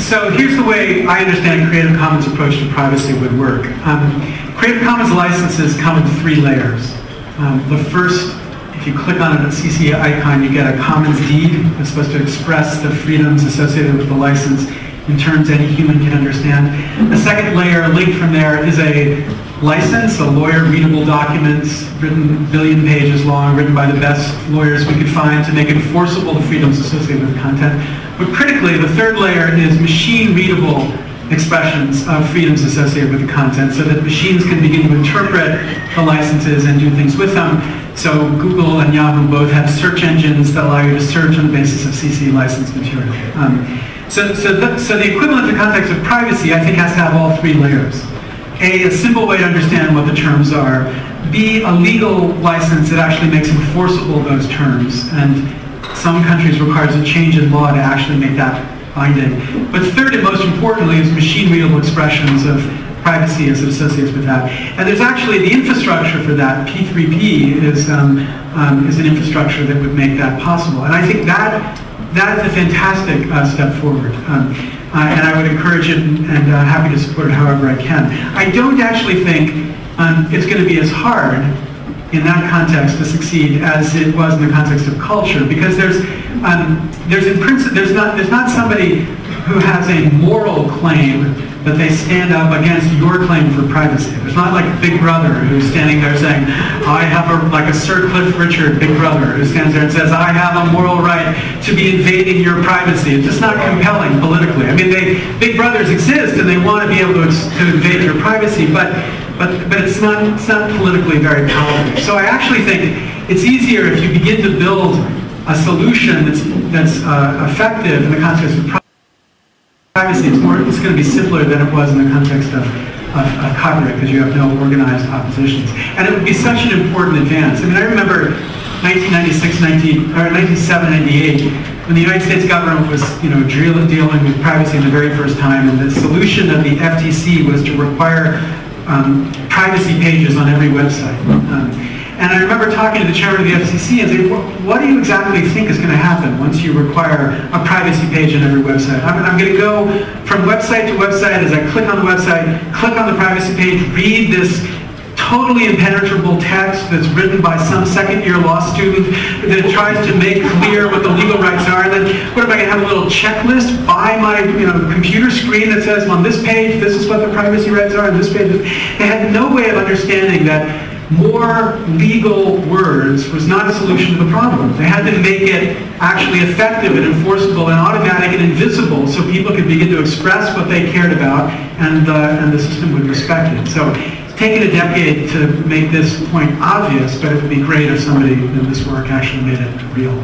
So here's the way I understand a Creative Commons approach to privacy would work. Creative Commons licenses come in 3 layers. The first, if you click on a CC icon, you get a Commons deed that's supposed to express the freedoms associated with the license in terms any human can understand. The second layer, linked from there, is a license, a lawyer readable documents, written 1 billion pages long, written by the best lawyers we could find to make enforceable the freedoms associated with content. But critically, the third layer is machine readable expressions of freedoms associated with the content so that machines can begin to interpret the licenses and do things with them. So Google and Yahoo both have search engines that allow you to search on the basis of CC licensed material. So the equivalent in the context of privacy, I think, has to have all 3 layers. A simple way to understand what the terms are. B, a legal license that actually makes enforceable those terms. And some countries requires a change in law to actually make that binding. But third and most importantly is machine readable expressions of privacy as it associates with that. And there's actually the infrastructure for that. P3P is an infrastructure that would make that possible. And I think that is a fantastic step forward. And I would encourage it and happy to support it however I can. I don't actually think it's going to be as hard in that context to succeed as it was in the context of culture, because there's not somebody who has a moral claim that they stand up against your claim for privacy. There's not like Big Brother who's standing there saying, I have like a Sir Cliff Richard Big Brother who stands there and says, I have a moral right to be invading your privacy. It's just not compelling politically. I mean, Big Brothers exist and they want to be able to invade your privacy, but it's not politically very powerful. So I actually think it's easier if you begin to build a solution that's effective in the context of privacy. It's going to be simpler than it was in the context of copyright, because you have no organized oppositions. And it would be such an important advance. I mean, I remember 1997, 98, when the United States government was, dealing with privacy in the very first time, and the solution of the FTC was to require privacy pages on every website. And I remember talking to the chairman of the FCC and saying, what do you exactly think is going to happen once you require a privacy page on every website? I'm going to go from website to website. As I click on the website, click on the privacy page, read this totally impenetrable text that's written by some second-year law student that tries to make clear what the legal rights are. And then what am I going to have a little checklist by my computer screen that says on this page, this is what the privacy rights are, on this page. They had no way of understanding that more legal words was not a solution to the problem. They had to make it actually effective and enforceable and automatic and invisible so people could begin to express what they cared about and the system would respect it. So it's taken a decade to make this point obvious, but it would be great if somebody in this work actually made it real.